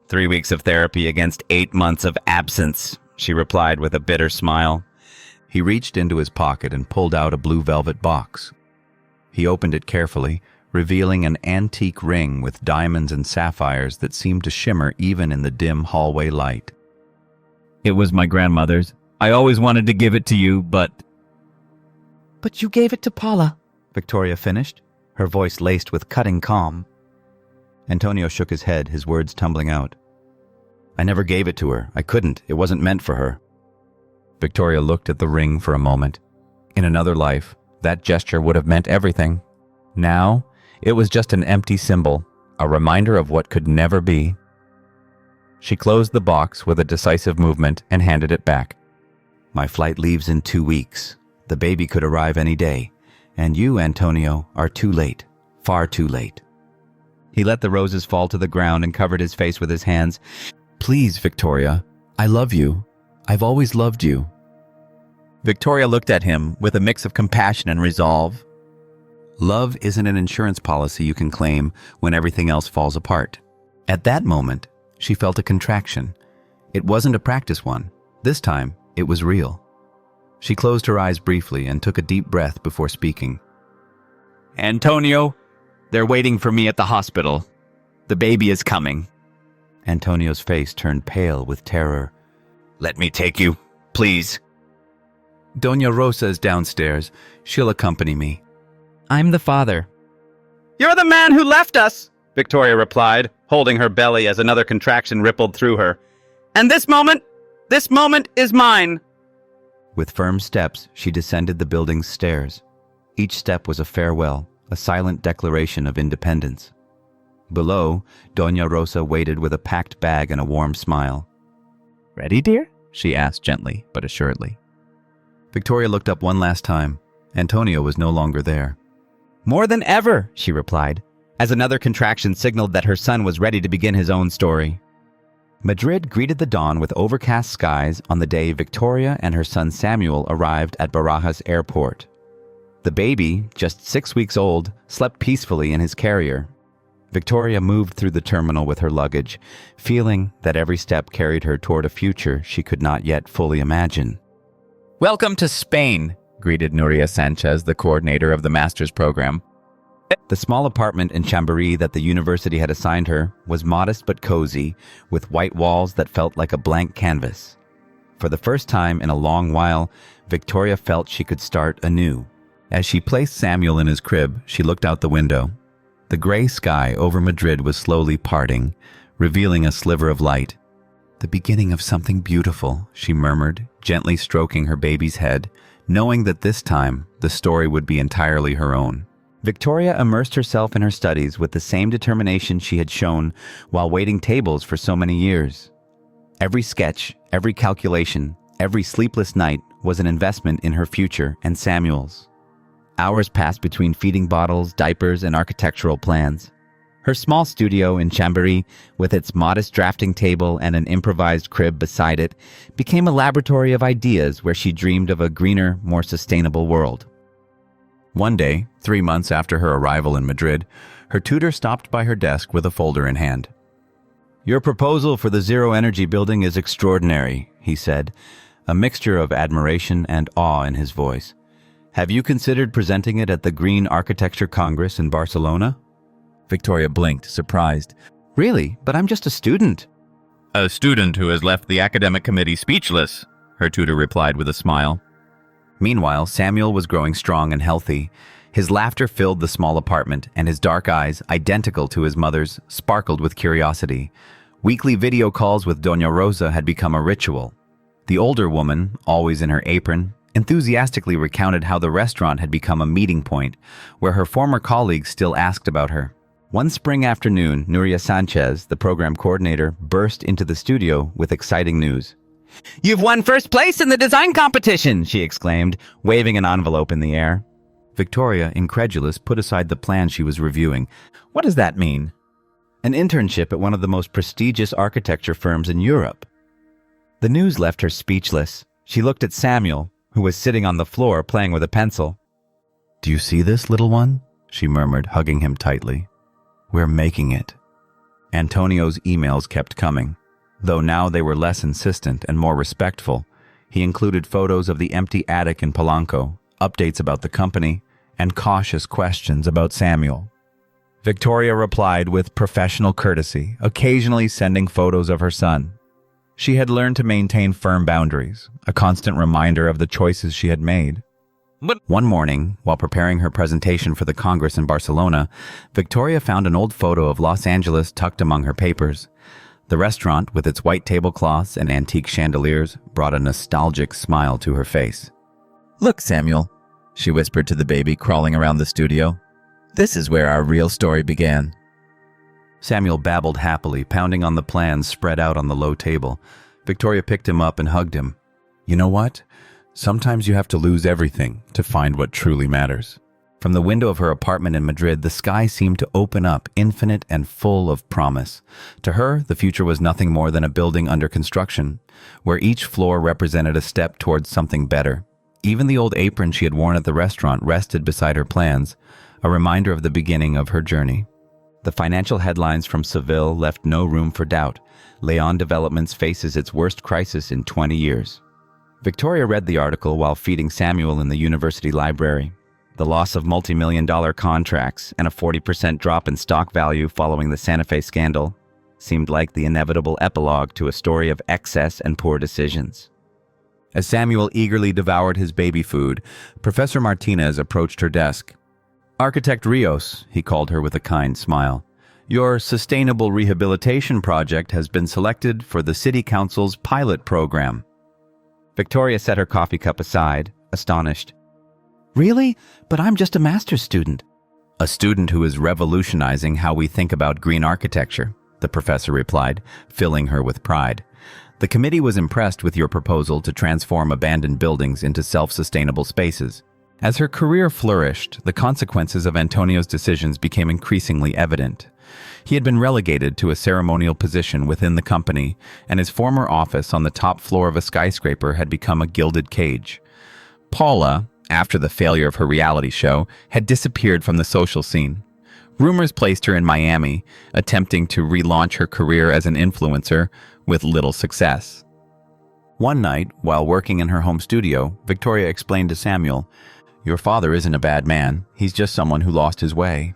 3 weeks of therapy against 8 months of absence, she replied with a bitter smile. He reached into his pocket and pulled out a blue velvet box. He opened it carefully, revealing an antique ring with diamonds and sapphires that seemed to shimmer even in the dim hallway light. It was my grandmother's. I always wanted to give it to you, but... But you gave it to Paula. Victoria finished, her voice laced with cutting calm. Antonio shook his head, his words tumbling out. I never gave it to her. I couldn't. It wasn't meant for her. Victoria looked at the ring for a moment. In another life, that gesture would have meant everything. Now, it was just an empty symbol, a reminder of what could never be. She closed the box with a decisive movement and handed it back. My flight leaves in 2 weeks. The baby could arrive any day. And you, Antonio, are too late. Far too late. He let the roses fall to the ground and covered his face with his hands. Please, Victoria. I love you. I've always loved you. Victoria looked at him with a mix of compassion and resolve. Love isn't an insurance policy you can claim when everything else falls apart. At that moment, she felt a contraction. It wasn't a practice one. This time, it was real. She closed her eyes briefly and took a deep breath before speaking. Antonio, they're waiting for me at the hospital. The baby is coming. Antonio's face turned pale with terror. Let me take you, please. Doña Rosa is downstairs. She'll accompany me. I'm the father. You're the man who left us, Victoria replied, holding her belly as another contraction rippled through her. And this moment is mine. With firm steps, she descended the building's stairs. Each step was a farewell, a silent declaration of independence. Below, Doña Rosa waited with a packed bag and a warm smile. Ready, dear? She asked gently but assuredly. Victoria looked up one last time. Antonio was no longer there. More than ever, she replied, as another contraction signaled that her son was ready to begin his own story. Madrid greeted the dawn with overcast skies on the day Victoria and her son Samuel arrived at Barajas Airport. The baby, just 6 weeks old, slept peacefully in his carrier. Victoria moved through the terminal with her luggage, feeling that every step carried her toward a future she could not yet fully imagine. Welcome to Spain, greeted Nuria Sanchez, the coordinator of the master's program. The small apartment in Chamberí that the university had assigned her was modest but cozy, with white walls that felt like a blank canvas. For the first time in a long while, Victoria felt she could start anew. As she placed Samuel in his crib, she looked out the window. The gray sky over Madrid was slowly parting, revealing a sliver of light. The beginning of something beautiful, she murmured, gently stroking her baby's head, knowing that this time the story would be entirely her own. Victoria immersed herself in her studies with the same determination she had shown while waiting tables for so many years. Every sketch, every calculation, every sleepless night was an investment in her future and Samuel's. Hours passed between feeding bottles, diapers, and architectural plans. Her small studio in Chamberí, with its modest drafting table and an improvised crib beside it, became a laboratory of ideas where she dreamed of a greener, more sustainable world. One day, 3 months after her arrival in Madrid, her tutor stopped by her desk with a folder in hand. "Your proposal for the zero-energy building is extraordinary," he said, a mixture of admiration and awe in his voice. "Have you considered presenting it at the Green Architecture Congress in Barcelona?" Victoria blinked, surprised. "Really? But I'm just a student." A student who has left the academic committee speechless, her tutor replied with a smile. Meanwhile, Samuel was growing strong and healthy. His laughter filled the small apartment, and his dark eyes, identical to his mother's, sparkled with curiosity. Weekly video calls with Doña Rosa had become a ritual. The older woman, always in her apron, enthusiastically recounted how the restaurant had become a meeting point, where her former colleagues still asked about her. One spring afternoon, Nuria Sanchez, the program coordinator, burst into the studio with exciting news. You've won first place in the design competition, she exclaimed, waving an envelope in the air. Victoria, incredulous, put aside the plan she was reviewing. What does that mean? An internship at one of the most prestigious architecture firms in Europe. The news left her speechless. She looked at Samuel, who was sitting on the floor playing with a pencil. "Do you see this, little one?" she murmured, hugging him tightly. "We're making it." Antonio's emails kept coming, though now they were less insistent and more respectful. He included photos of the empty attic in Polanco, updates about the company, and cautious questions about Samuel. Victoria replied with professional courtesy, occasionally sending photos of her son. She had learned to maintain firm boundaries, a constant reminder of the choices she had made. One morning, while preparing her presentation for the Congress in Barcelona, Victoria found an old photo of Los Angeles tucked among her papers. The restaurant, with its white tablecloths and antique chandeliers, brought a nostalgic smile to her face. "Look, Samuel," she whispered to the baby crawling around the studio. "This is where our real story began." Samuel babbled happily, pounding on the plans spread out on the low table. Victoria picked him up and hugged him. "You know what? Sometimes you have to lose everything to find what truly matters." From the window of her apartment in Madrid, the sky seemed to open up, infinite and full of promise. To her, the future was nothing more than a building under construction, where each floor represented a step towards something better. Even the old apron she had worn at the restaurant rested beside her plans, a reminder of the beginning of her journey. The financial headlines from Seville left no room for doubt. León Developments faces its worst crisis in 20 years. Victoria read the article while feeding Samuel in the university library. The loss of multi-million-dollar contracts and a 40% drop in stock value following the Santa Fe scandal seemed like the inevitable epilogue to a story of excess and poor decisions. As Samuel eagerly devoured his baby food, Professor Martinez approached her desk. "Architect Rios," he called her with a kind smile, "your sustainable rehabilitation project has been selected for the City Council's pilot program." Victoria set her coffee cup aside, astonished. Really? But I'm just a master's student. "A student who is revolutionizing how we think about green architecture," the professor replied, filling her with pride. "The committee was impressed with your proposal to transform abandoned buildings into self-sustainable spaces." As her career flourished, the consequences of Antonio's decisions became increasingly evident. He had been relegated to a ceremonial position within the company, and his former office on the top floor of a skyscraper had become a gilded cage. Paula, after the failure of her reality show, had disappeared from the social scene. Rumors placed her in Miami, attempting to relaunch her career as an influencer, with little success. One night, while working in her home studio, Victoria explained to Samuel, "Your father isn't a bad man, he's just someone who lost his way."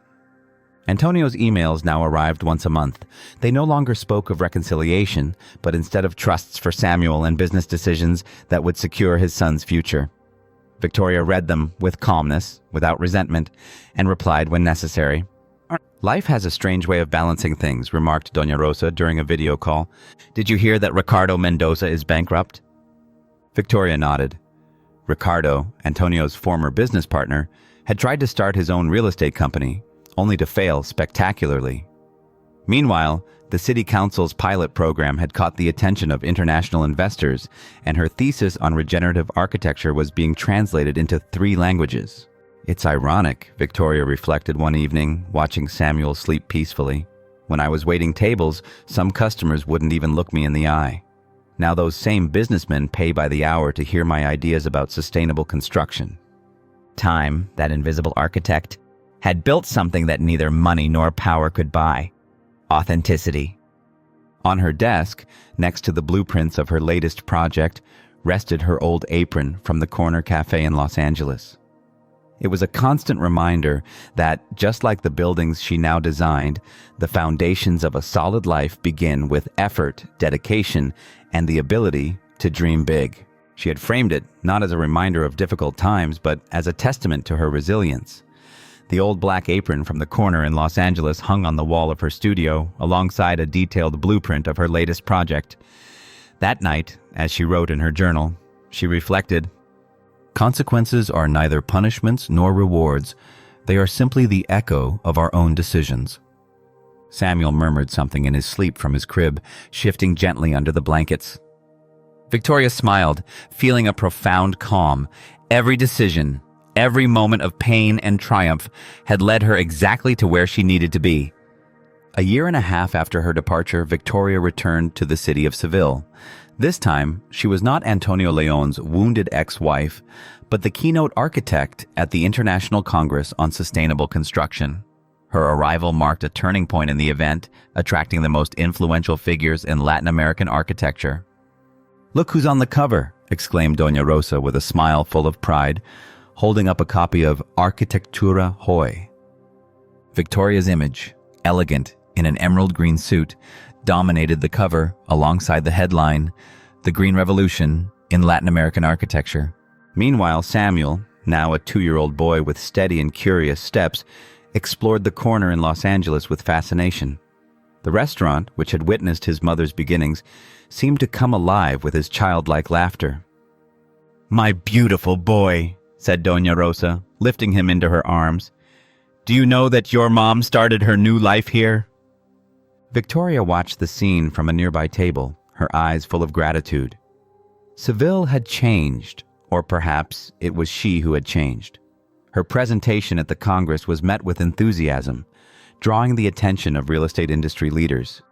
Antonio's emails now arrived once a month. They no longer spoke of reconciliation, but instead of trusts for Samuel and business decisions that would secure his son's future. Victoria read them with calmness, without resentment, and replied when necessary. "Life has a strange way of balancing things," remarked Doña Rosa during a video call. "Did you hear that Ricardo Mendoza is bankrupt?" Victoria nodded. Ricardo, Antonio's former business partner, had tried to start his own real estate company, only to fail spectacularly. Meanwhile, the City Council's pilot program had caught the attention of international investors, and her thesis on regenerative architecture was being translated into 3 languages. "It's ironic," Victoria reflected one evening, watching Samuel sleep peacefully. "When I was waiting tables, some customers wouldn't even look me in the eye. Now those same businessmen pay by the hour to hear my ideas about sustainable construction." Time, that invisible architect, had built something that neither money nor power could buy: authenticity. On her desk, next to the blueprints of her latest project, rested her old apron from the corner cafe in Los Angeles. It was a constant reminder that, just like the buildings she now designed, the foundations of a solid life begin with effort, dedication, and the ability to dream big. She had framed it not as a reminder of difficult times, but as a testament to her resilience. The old black apron from the corner in Los Angeles hung on the wall of her studio, alongside a detailed blueprint of her latest project. That night, as she wrote in her journal, she reflected, "Consequences are neither punishments nor rewards. They are simply the echo of our own decisions." Samuel murmured something in his sleep from his crib, shifting gently under the blankets. Victoria smiled, feeling a profound calm. Every decision, every moment of pain and triumph had led her exactly to where she needed to be. A year and a half after her departure, Victoria returned to the city of Seville. This time, she was not Antonio León's wounded ex-wife, but the keynote architect at the International Congress on Sustainable Construction. Her arrival marked a turning point in the event, attracting the most influential figures in Latin American architecture. "Look who's on the cover," exclaimed Doña Rosa with a smile full of pride, holding up a copy of Arquitectura Hoy. Victoria's image, elegant in an emerald green suit, dominated the cover alongside the headline, "The Green Revolution in Latin American Architecture." Meanwhile, Samuel, now a 2-year-old boy with steady and curious steps, explored the corner in Los Angeles with fascination. The restaurant, which had witnessed his mother's beginnings, seemed to come alive with his childlike laughter. "My beautiful boy," said Doña Rosa, lifting him into her arms. "Do you know that your mom started her new life here?" Victoria watched the scene from a nearby table, her eyes full of gratitude. Seville had changed, or perhaps it was she who had changed. Her presentation at the Congress was met with enthusiasm, drawing the attention of real estate industry leaders.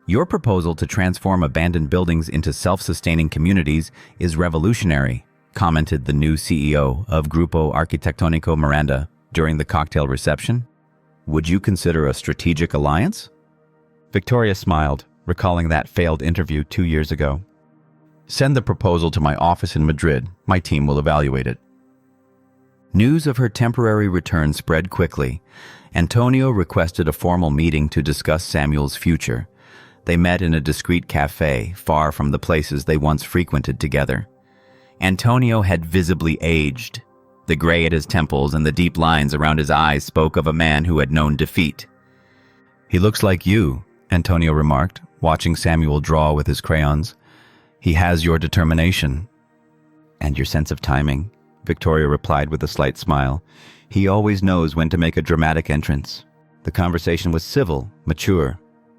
"Your proposal to transform abandoned buildings into self-sustaining communities is revolutionary," commented the new CEO of Grupo Arquitectónico Miranda, During the cocktail reception? Would you consider a strategic alliance? Victoria smiled, recalling that failed interview 2 years ago. Send the proposal to my office in Madrid. My team will evaluate it. News of her temporary return spread quickly. Antonio requested a formal meeting to discuss Samuel's future. They met in a discreet cafe, far from the places they once frequented together. Antonio had visibly aged. The gray at his temples and the deep lines around his eyes spoke of a man who had known defeat. "He looks like you," Antonio remarked, watching Samuel draw with his crayons. "He has your determination." "And your sense of timing," Victoria replied with a slight smile. "He always knows when to make a dramatic entrance." The conversation was civil, mature.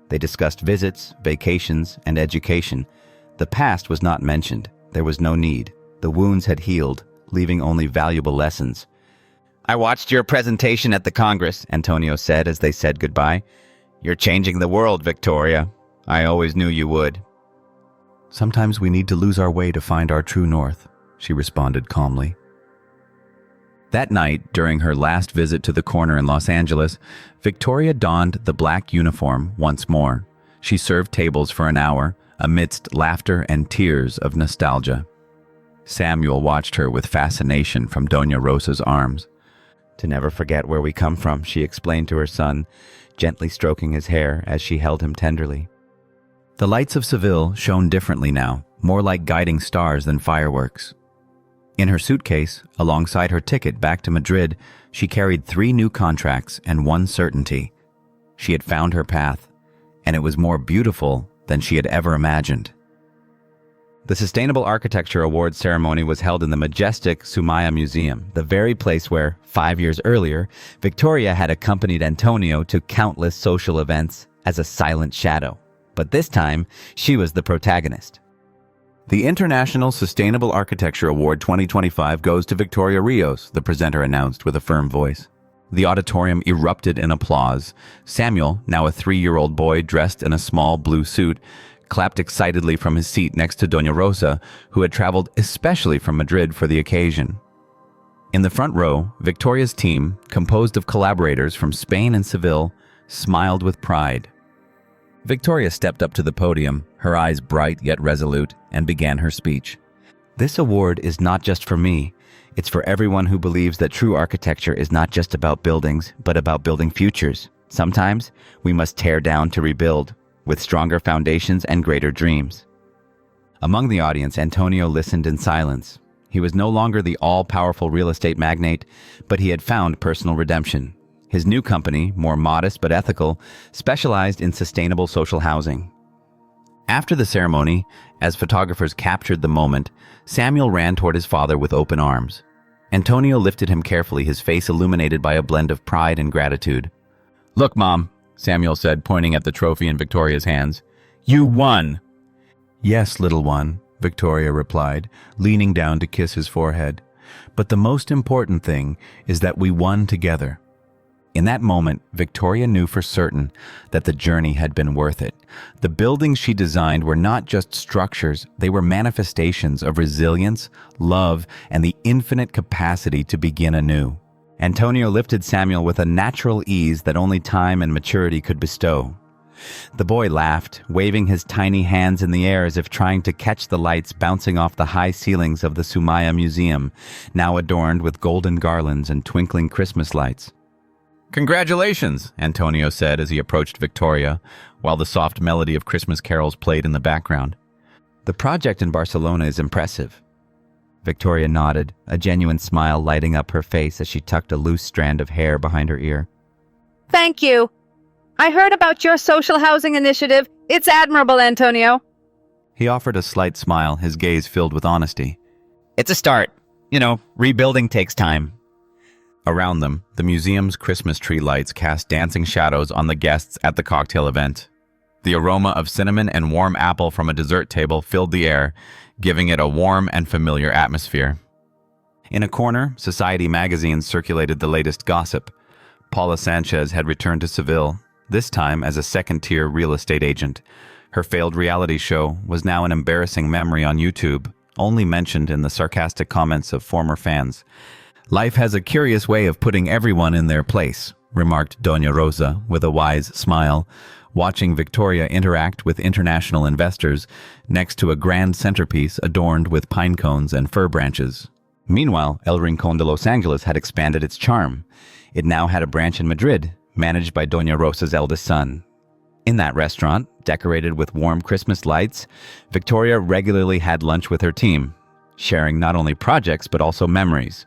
They discussed visits, vacations, and education. The past was not mentioned. There was no need. The wounds had healed, leaving only valuable lessons. "I watched your presentation at the Congress," Antonio said as they said goodbye. "You're changing the world, Victoria. I always knew you would." "Sometimes we need to lose our way to find our true north," she responded calmly. That night, during her last visit to the corner in Los Angeles, Victoria donned the black uniform once more. She served tables for an hour, amidst laughter and tears of nostalgia. Samuel watched her with fascination from Doña Rosa's arms. "To never forget where we come from," she explained to her son, gently stroking his hair as she held him tenderly. The lights of Seville shone differently now, more like guiding stars than fireworks. In her suitcase, alongside her ticket back to Madrid, she carried 3 new contracts and one certainty. She had found her path, and it was more beautiful than she had ever imagined. The Sustainable Architecture Awards ceremony was held in the majestic Sumaya Museum, the very place where, 5 years earlier, Victoria had accompanied Antonio to countless social events as a silent shadow. But this time, she was the protagonist. The International Sustainable Architecture Award 2025 goes to Victoria Ríos, the presenter announced with a firm voice. The auditorium erupted in applause. Samuel, now a 3-year-old boy dressed in a small blue suit, clapped excitedly from his seat next to Doña Rosa, who had traveled especially from Madrid for the occasion. In the front row, Victoria's team, composed of collaborators from Spain and Seville, smiled with pride. Victoria stepped up to the podium, her eyes bright yet resolute, and began her speech. "This award is not just for me. It's for everyone who believes that true architecture is not just about buildings, but about building futures. Sometimes we must tear down to rebuild, with stronger foundations and greater dreams." Among the audience, Antonio listened in silence. He was no longer the all-powerful real estate magnate, but he had found personal redemption. His new company, more modest but ethical, specialized in sustainable social housing. After the ceremony, as photographers captured the moment, Samuel ran toward his father with open arms. Antonio lifted him carefully, his face illuminated by a blend of pride and gratitude. "Look, Mom," Samuel said, pointing at the trophy in Victoria's hands. "You won!" "Yes, little one," Victoria replied, leaning down to kiss his forehead. "But the most important thing is that we won together." In that moment, Victoria knew for certain that the journey had been worth it. The buildings she designed were not just structures, they were manifestations of resilience, love, and the infinite capacity to begin anew. Antonio lifted Samuel with a natural ease that only time and maturity could bestow. The boy laughed, waving his tiny hands in the air as if trying to catch the lights bouncing off the high ceilings of the Sumaya Museum, now adorned with golden garlands and twinkling Christmas lights. "Congratulations," Antonio said as he approached Victoria, while the soft melody of Christmas carols played in the background. "The project in Barcelona is impressive." Victoria nodded, a genuine smile lighting up her face as she tucked a loose strand of hair behind her ear. Thank you. I heard about your social housing initiative. It's admirable, Antonio. He offered a slight smile, his gaze filled with honesty. "It's a start. Rebuilding takes time." Around them, the museum's Christmas tree lights cast dancing shadows on the guests at the cocktail event. The aroma of cinnamon and warm apple from a dessert table filled the air, giving it a warm and familiar atmosphere. In a corner, Society magazines circulated the latest gossip. Paula Sánchez had returned to Seville, this time as a second-tier real estate agent. Her failed reality show was now an embarrassing memory on YouTube, only mentioned in the sarcastic comments of former fans. Life has a curious way of putting everyone in their place, remarked Doña Rosa with a wise smile, watching Victoria interact with international investors next to a grand centerpiece adorned with pine cones and fir branches. Meanwhile, El Rincón de Los Angeles had expanded its charm. It now had a branch in Madrid, managed by Doña Rosa's eldest son. In that restaurant, decorated with warm Christmas lights, Victoria regularly had lunch with her team, sharing not only projects but also memories.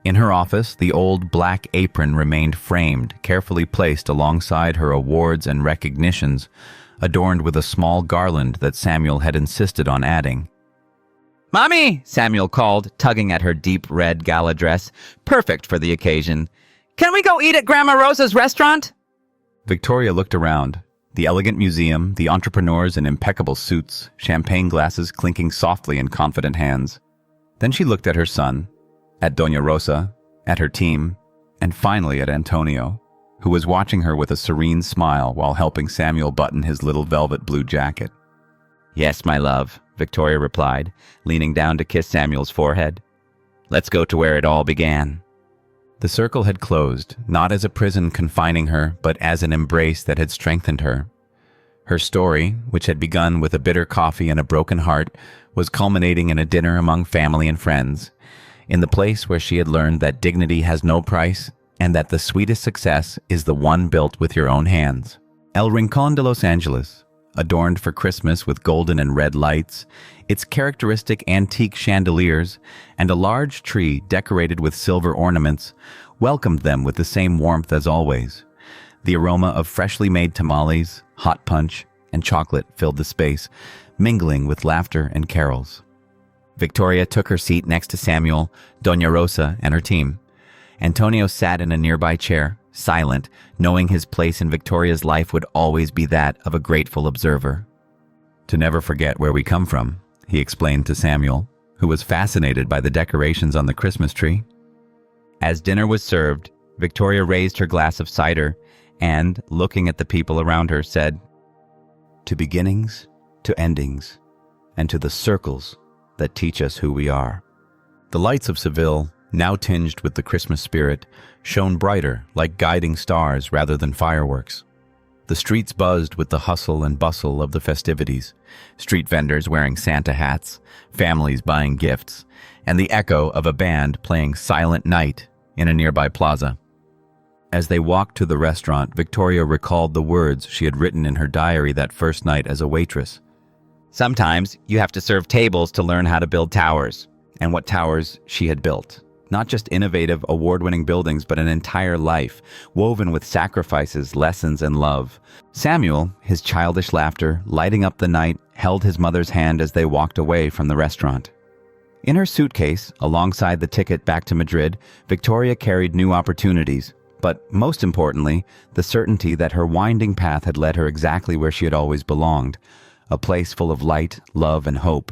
In her office, the old black apron remained framed, carefully placed alongside her awards and recognitions, adorned with a small garland that Samuel had insisted on adding. "Mommy!" Samuel called, tugging at her deep red gala dress, perfect for the occasion. "Can we go eat at Grandma Rosa's restaurant?" Victoria looked around. The elegant museum, the entrepreneurs in impeccable suits, champagne glasses clinking softly in confident hands. Then she looked at her son, at Doña Rosa, at her team, and finally at Antonio, who was watching her with a serene smile while helping Samuel button his little velvet blue jacket. "Yes, my love," Victoria replied, leaning down to kiss Samuel's forehead. "Let's go to where it all began." The circle had closed, not as a prison confining her, but as an embrace that had strengthened her. Her story, which had begun with a bitter coffee and a broken heart, was culminating in a dinner among family and friends, in the place where she had learned that dignity has no price and that the sweetest success is the one built with your own hands. El Rincón de Los Angeles, adorned for Christmas with golden and red lights, its characteristic antique chandeliers, and a large tree decorated with silver ornaments, welcomed them with the same warmth as always. The aroma of freshly made tamales, hot punch, and chocolate filled the space, mingling with laughter and carols. Victoria took her seat next to Samuel, Doña Rosa, and her team. Antonio sat in a nearby chair, silent, knowing his place in Victoria's life would always be that of a grateful observer. "To never forget where we come from," he explained to Samuel, who was fascinated by the decorations on the Christmas tree. As dinner was served, Victoria raised her glass of cider and, looking at the people around her, said, "To beginnings, to endings, and to the circles that teach us who we are." The lights of Seville, now tinged with the Christmas spirit, shone brighter, like guiding stars rather than fireworks. The streets buzzed with the hustle and bustle of the festivities, street vendors wearing Santa hats, families buying gifts, and the echo of a band playing Silent Night in a nearby plaza. As they walked to the restaurant, Victoria recalled the words she had written in her diary that first night as a waitress. Sometimes you have to serve tables to learn how to build towers, and what towers she had built. Not just innovative, award-winning buildings, but an entire life, woven with sacrifices, lessons, and love. Samuel, his childish laughter lighting up the night, held his mother's hand as they walked away from the restaurant. In her suitcase, alongside the ticket back to Madrid, Victoria carried new opportunities, but most importantly, the certainty that her winding path had led her exactly where she had always belonged, a place full of light, love, and hope.